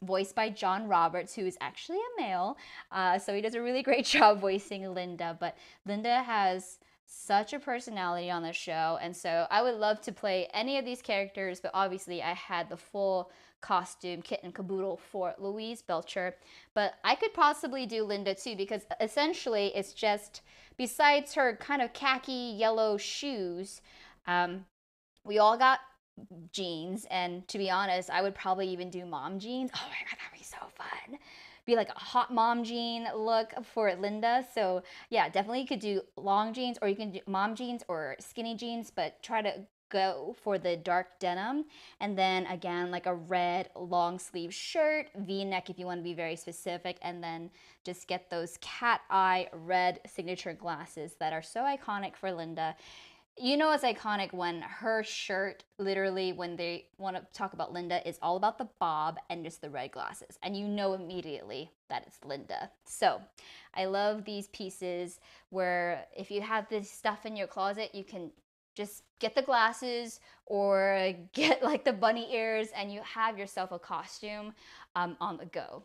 Voiced by John Roberts, who is actually a male, so he does a really great job voicing Linda. But Linda has such a personality on the show, and so I would love to play any of these characters, but obviously I had the full costume kit and caboodle for Louise Belcher, but I could possibly do Linda too, because essentially it's just, besides her kind of khaki yellow shoes, we all got jeans, and to be honest, I would probably even do mom jeans. Oh my god, that'd be so fun. Be like a hot mom jean look for Linda. So yeah, definitely you could do long jeans, or you can do mom jeans or skinny jeans, but try to go for the dark denim, and then again like a red long sleeve shirt, v-neck if you want to be very specific, and then just get those cat eye red signature glasses that are so iconic for Linda. You know, it's iconic when her shirt, literally when they want to talk about Linda, is all about the bob and just the red glasses, and you know immediately that it's Linda. So I love these pieces where if you have this stuff in your closet, you can just get the glasses or get like the bunny ears and you have yourself a costume on the go.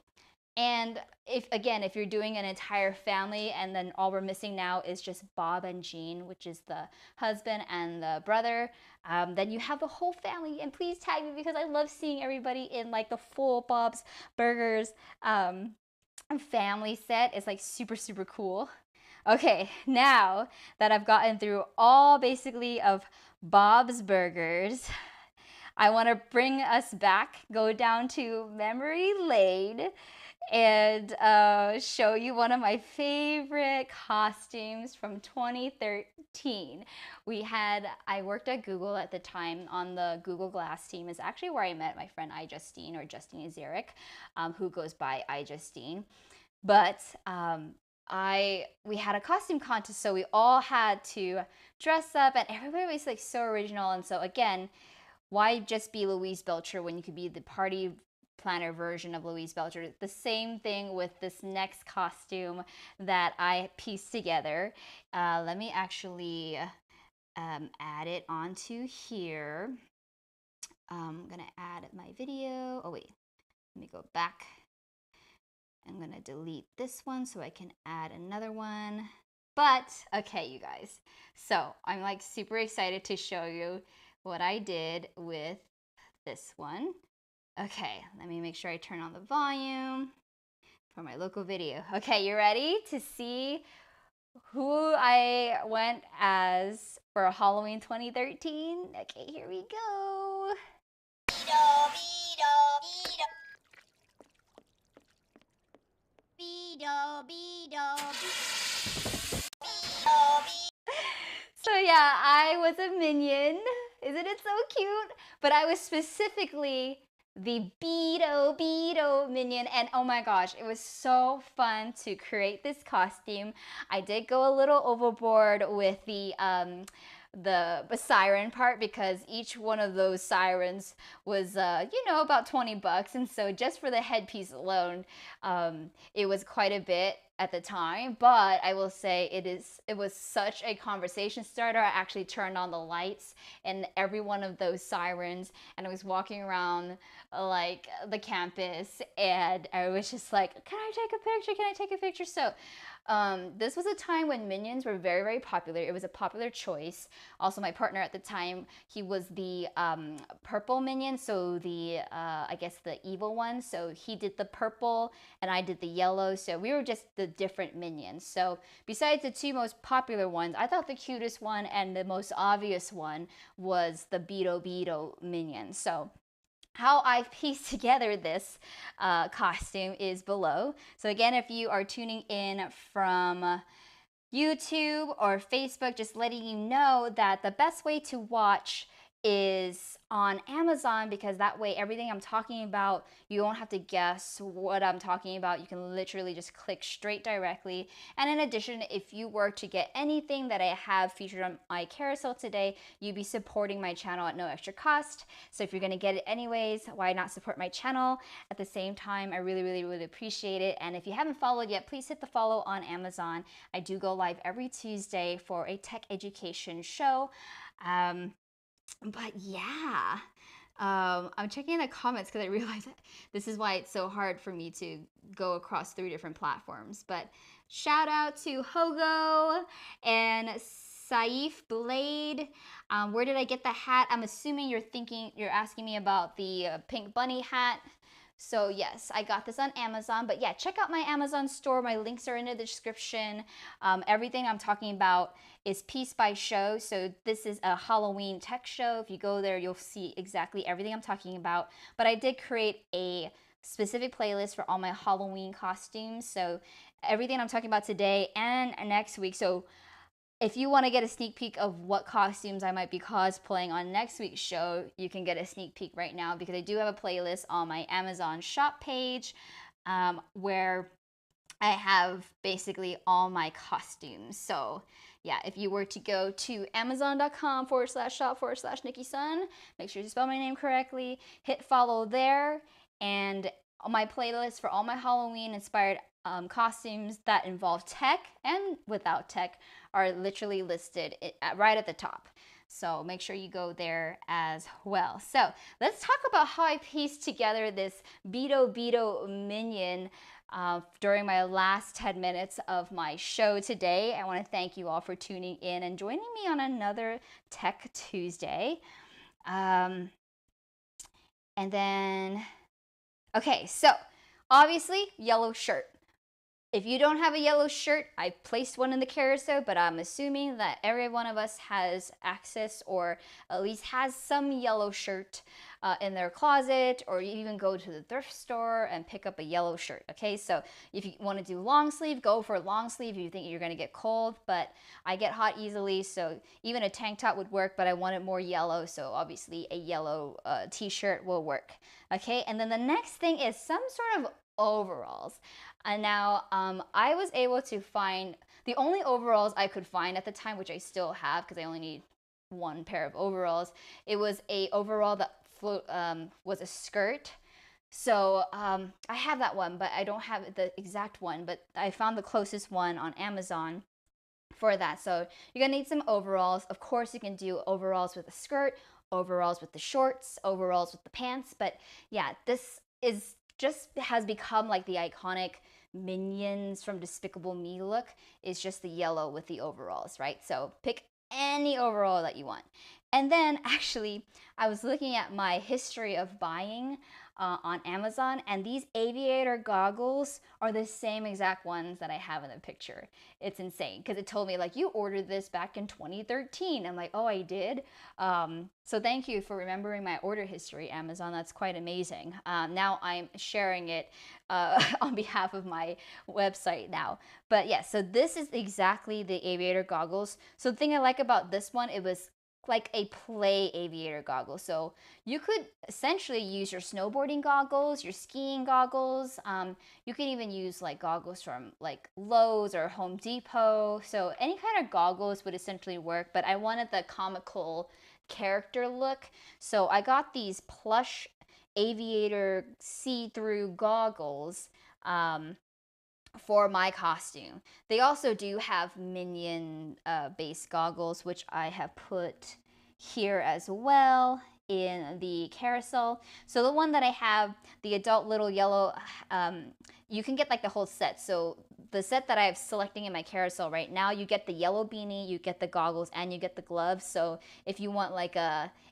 And if you're doing an entire family and then all we're missing now is just Bob and Jean, which is the husband and the brother, then you have the whole family. And please tag me because I love seeing everybody in like the full Bob's Burgers family set. It's like super, super cool. Okay, now that I've gotten through all basically of Bob's Burgers, I want to bring us back, go down to memory lane, and show you one of my favorite costumes from 2013. I worked at Google at the time on the Google Glass team. Is actually where I met my friend iJustine, or Justine Zarek, who goes by iJustine. But we had a costume contest, so we all had to dress up, and everybody was like so original. And so again, why just be Louise Belcher when you could be the party planner version of Louise Belcher? The same thing with this next costume that I pieced together. Let me actually add it onto here. I'm gonna add my video. Oh wait, let me go back. I'm gonna delete this one so I can add another one. But okay, you guys, so I'm like super excited to show you what I did with this one. Okay, let me make sure I turn on the volume for my local video. Okay, you ready to see who I went as for Halloween 2013? Okay, here we go. So yeah, I was a minion. Isn't it so cute? But I was specifically the Beetle Minion, and oh my gosh, it was so fun to create this costume. I did go a little overboard with the the siren part, because each one of those sirens was, you know, about 20 bucks. And so just for the headpiece alone, it was quite a bit at the time. But I will say it was such a conversation starter. I actually turned on the lights in every one of those sirens, and I was walking around like the campus, and I was just like, can I take a picture? Can I take a picture? So this was a time when minions were very, very popular. It was a popular choice. Also, my partner at the time, he was the purple minion, so the I guess the evil one. So he did the purple and I did the yellow. So we were just the different minions. So besides the two most popular ones, I thought the cutest one and the most obvious one was the Beetle Minion. So how I pieced together this costume is below. So again, if you are tuning in from YouTube or Facebook, just letting you know that the best way to watch is on Amazon, because that way everything I'm talking about, you won't have to guess what I'm talking about. You can literally just click straight directly. And in addition, if you were to get anything that I have featured on my carousel today, you'd be supporting my channel at no extra cost. So if you're gonna get it anyways, why not support my channel at the same time? I really, really, really appreciate it. And if you haven't followed yet, please hit the follow on Amazon. I do go live every Tuesday for a tech education show. But yeah, I'm checking the comments because I realized that this is why it's so hard for me to go across 3 different platforms. But shout out to Hogo and Saif Blade. Where did I get the hat? I'm assuming you're asking me about the pink bunny hat. So yes, I got this on Amazon. But yeah, check out my Amazon store. My links are in the description. Everything I'm talking about is piece by show. So this is a Halloween tech show. If you go there, you'll see exactly everything I'm talking about. But I did create a specific playlist for all my Halloween costumes. So everything I'm talking about today and next week. So if you want to get a sneak peek of what costumes I might be cosplaying on next week's show, you can get a sneak peek right now, because I do have a playlist on my Amazon shop page where I have basically all my costumes. So yeah, if you were to go to amazon.com/shop/Nicki Sun, make sure you spell my name correctly, hit follow there, and my playlist for all my Halloween inspired costumes that involve tech and without tech are literally listed right at the top. So make sure you go there as well. So let's talk about how I pieced together this Beetle Minion during my last 10 minutes of my show today. I want to thank you all for tuning in and joining me on another Tech Tuesday. And then, okay, so obviously yellow shirt. If you don't have a yellow shirt, I placed one in the carousel, but I'm assuming that every one of us has access, or at least has some yellow shirt in their closet, or you even go to the thrift store and pick up a yellow shirt, okay? So if you want to do long sleeve, go for a long sleeve if you think you're going to get cold, but I get hot easily, so even a tank top would work, but I wanted more yellow, so obviously a yellow t-shirt will work, okay? And then the next thing is some sort of overalls. And now I was able to find the only overalls I could find at the time, which I still have because I only need one pair of overalls. It was a overall that was a skirt. So I have that one, but I don't have the exact one, but I found the closest one on Amazon for that. So you're gonna need some overalls. Of course, you can do overalls with a skirt, overalls with the shorts, overalls with the pants. But yeah, this is just has become like the iconic Minions from Despicable Me look, is just the yellow with the overalls, right? So pick any overall that you want. And then actually, I was looking at my history of buying on Amazon, and these aviator goggles are the same exact ones that I have in the picture. It's insane, because it told me like, you ordered this back in 2013. I'm like, oh, I did. So thank you for remembering my order history, Amazon. That's quite amazing. Now I'm sharing it on behalf of my website now. But yeah, so this is exactly the aviator goggles. So the thing I like about this one, it was like a play aviator goggle. So you could essentially use your snowboarding goggles, your skiing goggles. You can even use like goggles from like Lowe's or Home Depot. So any kind of goggles would essentially work, but I wanted the comical character look. So I got these plush aviator see-through goggles for my costume. They also do have Minion base goggles, which I have put here as well in the carousel. So the one that I have, the adult little yellow, you can get like the whole set. So the set that I have selecting in my carousel right now, you get the yellow beanie, you get the goggles, and you get the gloves. So if you want like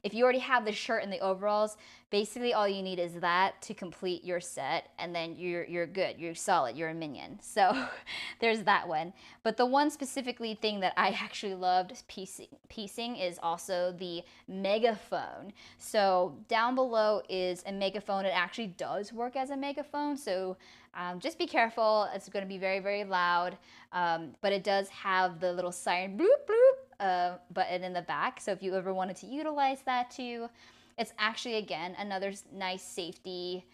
if you already have the shirt and the overalls, basically all you need is that to complete your set, and then you're good, you're solid, you're a minion. So there's that one. But the one specifically thing that I actually loved piecing is also the megaphone. So down below is a megaphone. It actually does work as a megaphone, so just be careful. It's going to be very, very loud, but it does have the little siren bloop bloop button in the back. So if you ever wanted to utilize that too, it's actually, again, another nice safety.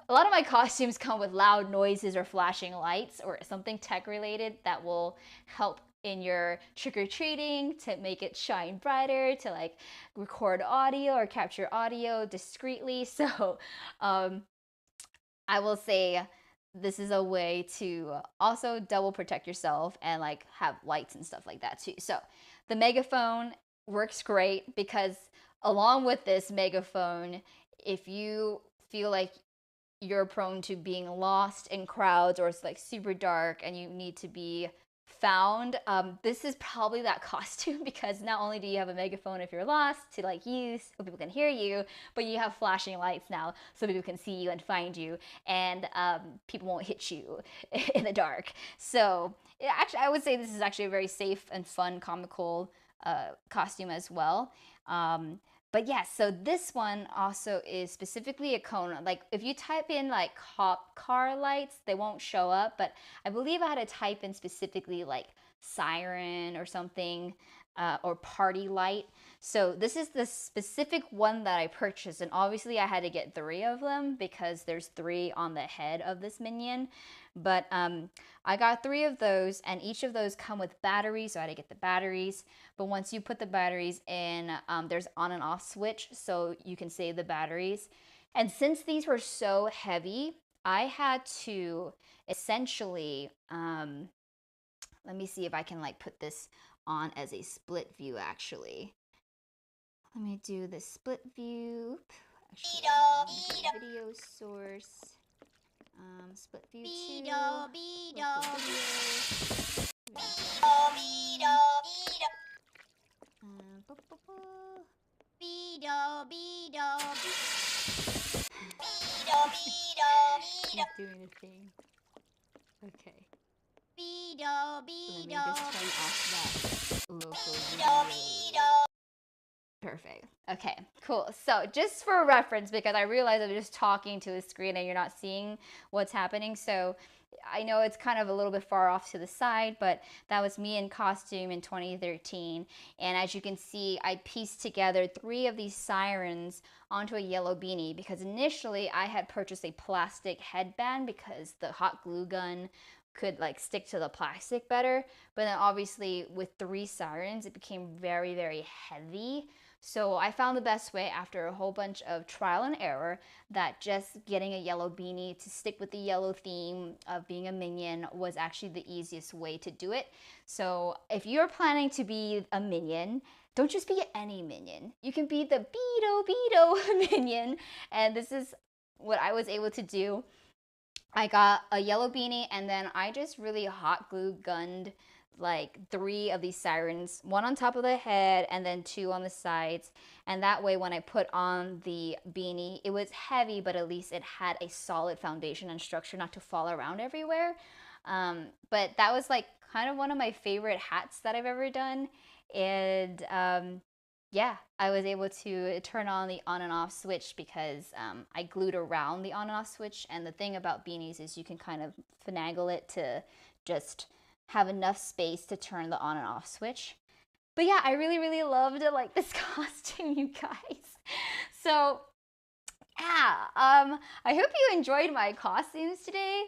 A lot of my costumes come with loud noises or flashing lights or something tech related that will help in your trick-or-treating to make it shine brighter, to like record audio or capture audio discreetly. So I will say this is a way to also double protect yourself and like have lights and stuff like that too. So the megaphone works great because along with this megaphone, if you feel like you're prone to being lost in crowds or it's like super dark and you need to be found, this is probably that costume, because not only do you have a megaphone if you're lost to like use so people can hear you, but you have flashing lights now so people can see you and find you, and people won't hit you in the dark. So actually, I would say this is actually a very safe and fun comical costume as well. But yeah, so this one also is specifically a cone. Like if you type in like cop car lights, they won't show up, but I believe I had to type in specifically like siren or something, or party light. So this is the specific one that I purchased, and obviously I had to get 3 of them because there's 3 on the head of this minion. But I got 3 of those, and each of those come with batteries, so I had to get the batteries. But once you put the batteries in, there's on and off switch, so you can save the batteries. And since these were so heavy, I had to essentially, let me see if I can like put this on as a split view actually. Let me do the split view. Actually, video source. Split view 2. He's doing a thing. Okay. Let me just turn off that local video. Perfect. Okay, cool. So just for reference, because I realize I'm just talking to a screen and you're not seeing what's happening. So I know it's kind of a little bit far off to the side, but that was me in costume in 2013. And as you can see, I pieced together 3 of these sirens onto a yellow beanie, because initially I had purchased a plastic headband because the hot glue gun could like stick to the plastic better. But then obviously with 3 sirens, it became very, very heavy. So I found the best way after a whole bunch of trial and error that just getting a yellow beanie to stick with the yellow theme of being a minion was actually the easiest way to do it. So if you're planning to be a minion, don't just be any minion. You can be the Beetle Minion. And this is what I was able to do. I got a yellow beanie, and then I just really hot glue gunned like 3 of these sirens, 1 on top of the head and then 2 on the sides. And that way when I put on the beanie, it was heavy, but at least it had a solid foundation and structure not to fall around everywhere. But that was like kind of one of my favorite hats that I've ever done. And yeah, I was able to turn on the on and off switch because I glued around the on and off switch. And the thing about beanies is you can kind of finagle it to just have enough space to turn the on and off switch. But yeah, I really loved it, like this costume, you guys. So yeah, I hope you enjoyed my costumes today.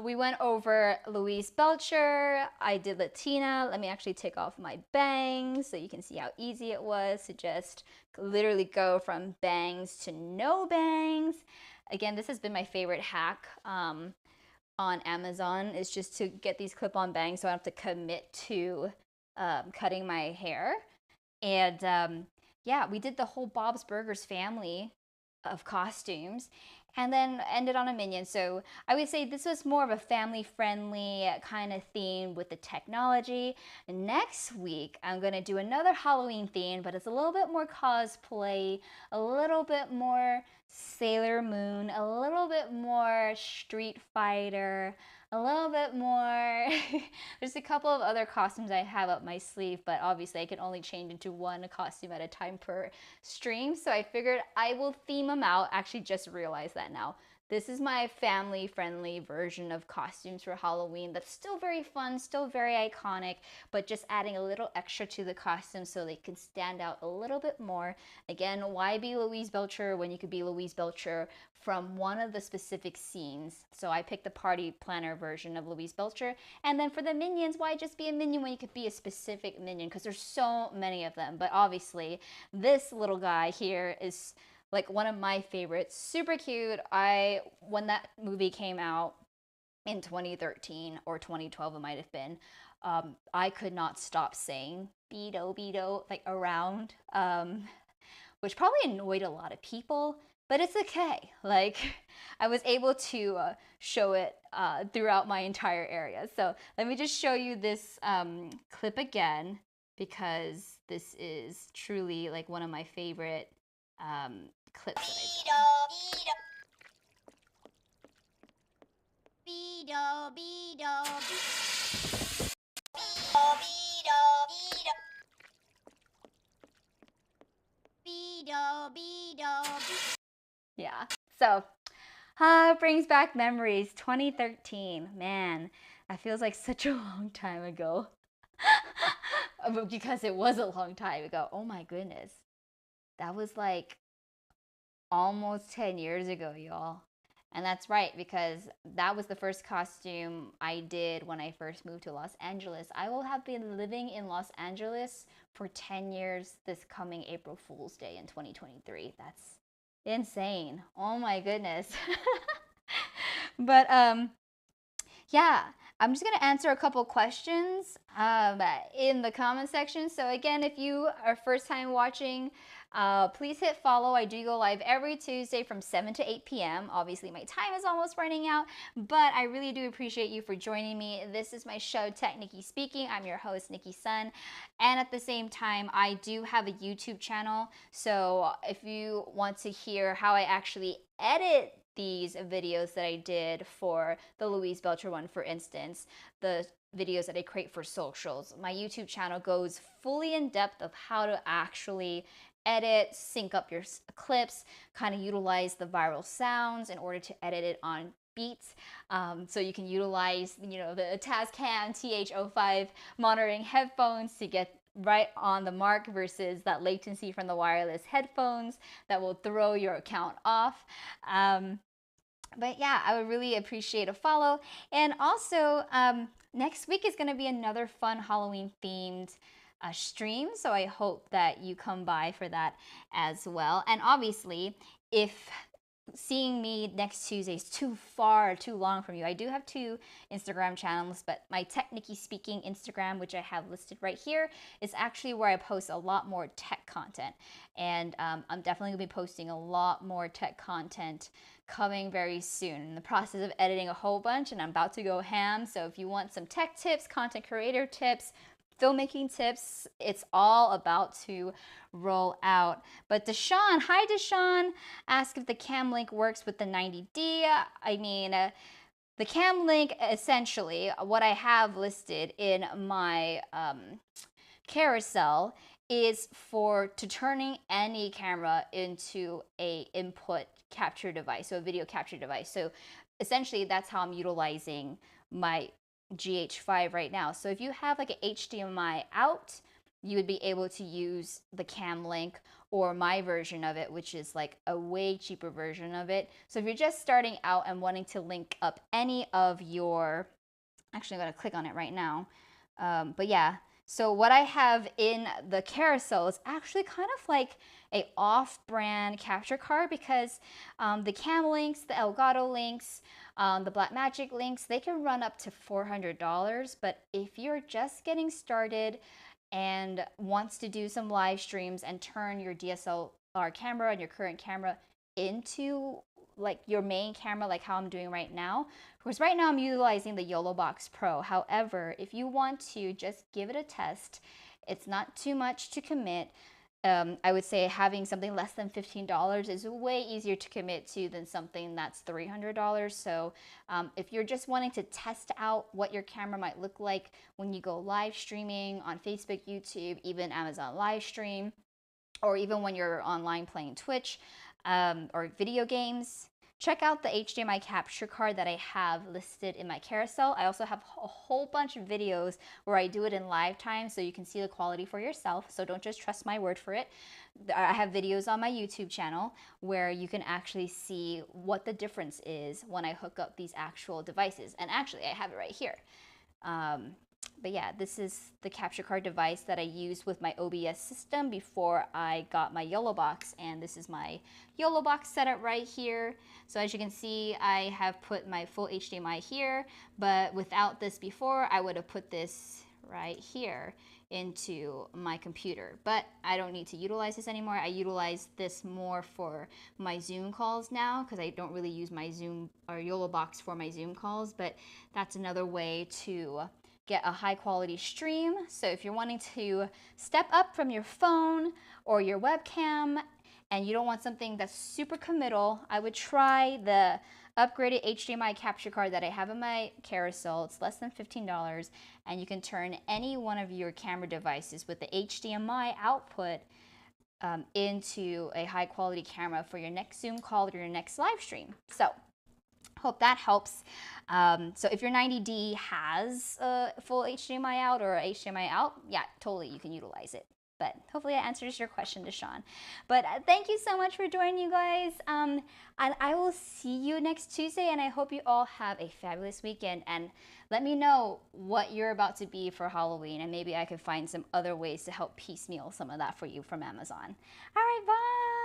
We went over Louise Belcher, I did Latina. Let me actually take off my bangs so you can see how easy it was to just literally go from bangs to no bangs. Again, this has been my favorite hack on Amazon, is just to get these clip-on bangs so I don't have to commit to cutting my hair. And yeah, we did the whole Bob's Burgers family of costumes and then ended on a Minion. So I would say this was more of a family-friendly kind of theme with the technology. Next week, I'm gonna do another Halloween theme, but it's a little bit more cosplay, a little bit more Sailor Moon, a little bit more Street Fighter, a little bit more. There's a couple of other costumes I have up my sleeve, but obviously I can only change into one costume at a time per stream. So I figured I will theme them out. Actually, just realized that now. This is my family-friendly version of costumes for Halloween that's still very fun, still very iconic, but just adding a little extra to the costume so they can stand out a little bit more. Again, why be Louise Belcher when you could be Louise Belcher from one of the specific scenes? So I picked the party planner version of Louise Belcher. And then for the Minions, why just be a Minion when you could be a specific Minion? Because there's so many of them. But obviously, this little guy here is like one of my favorites. Super cute. When that movie came out in 2013 or 2012, it might have been, I could not stop saying Beetle, Beetle, like around, which probably annoyed a lot of people, but it's okay. Like, I was able to show it throughout my entire area. So let me just show you this clip again, because this is truly like one of my favorite clips that I've done. Beetle, Beetle, Beetle, Beetle. Yeah, so brings back memories. 2013, man, that feels like such a long time ago. Because it was a long time ago. Oh my goodness, that was like almost 10 years ago, y'all. And that's right, because that was the first costume I did when I first moved to Los Angeles. I will have been living in Los Angeles for 10 years this coming April Fool's Day in 2023. That's insane. Oh my goodness. But yeah, I'm just gonna answer a couple questions in the comment section. So again, if you are first time watching, please hit follow. I do go live every Tuesday from 7 to 8 p.m. Obviously, my time is almost running out, but I really do appreciate you for joining me. This is my show, TechNicki Speaking. I'm your host, Nicki Sun. And at the same time, I do have a YouTube channel. So if you want to hear how I actually edit these videos that I did for the Louise Belcher one, for instance, the videos that I create for socials, my YouTube channel goes fully in depth of how to actually edit, sync up your clips, kind of utilize the viral sounds in order to edit it on beats. So you can utilize, you know, the Tascam TH05 monitoring headphones to get right on the mark versus that latency from the wireless headphones that will throw your account off. But yeah, I would really appreciate a follow. And also, next week is going to be another fun Halloween themed stream. So I hope that you come by for that as well. And obviously, if seeing me next Tuesday is too long from you, I do have 2 Instagram channels, but my TechNicki Speaking Instagram, which I have listed right here, is actually where I post a lot more tech content. And I'm definitely gonna be posting a lot more tech content coming very soon. In the process of editing a whole bunch, and I'm about to go ham. So if you want some tech tips, content creator tips, filmmaking tips, it's all about to roll out. But Deshaun, hi Deshaun, asked if the cam link works with the 90D. I mean, the cam link, essentially, what I have listed in my carousel is to turning any camera into a input capture device, so a video capture device. So essentially, that's how I'm utilizing my GH5 right now. So if you have like an HDMI out, you would be able to use the Cam Link or my version of it, which is like a way cheaper version of it. So if you're just starting out and wanting to link up any of your, actually I'm gonna click on it right now. But yeah, so what I have in the carousel is actually kind of like a off-brand capture card, because the Cam links, the Elgato links, the Blackmagic links, they can run up to $400. But if you're just getting started and wants to do some live streams and turn your DSLR camera and your current camera into like your main camera, like how I'm doing right now, because right now I'm utilizing the YOLO Box Pro. However, if you want to just give it a test, it's not too much to commit. I would say having something less than $15 is way easier to commit to than something that's $300. So if you're just wanting to test out what your camera might look like when you go live streaming on Facebook, YouTube, even Amazon live stream, or even when you're online playing Twitch or video games, check out the HDMI capture card that I have listed in my carousel. I also have a whole bunch of videos where I do it in live time so you can see the quality for yourself. So don't just trust my word for it. I have videos on my YouTube channel where you can actually see what the difference is when I hook up these actual devices. And actually, I have it right here. But yeah, this is the capture card device that I used with my OBS system before I got my YOLO box, and this is my YOLO box setup right here. So as you can see, I have put my full HDMI here, but without this before, I would have put this right here into my computer. But I don't need to utilize this anymore. I utilize this more for my Zoom calls now, because I don't really use my Zoom or YOLO box for my Zoom calls, but that's another way to get a high quality stream. So if you're wanting to step up from your phone or your webcam and you don't want something that's super committal, I would try the upgraded HDMI capture card that I have in my carousel. It's less than $15, and you can turn any one of your camera devices with the HDMI output into a high quality camera for your next Zoom call or your next live stream. So hope that helps. So if your 90D has a full HDMI out or HDMI out, yeah, totally, you can utilize it. But hopefully that answers your question, Deshawn. But thank you so much for joining, you guys. And I will see you next Tuesday, and I hope you all have a fabulous weekend. And let me know what you're about to be for Halloween, and maybe I could find some other ways to help piecemeal some of that for you from Amazon. All right, bye.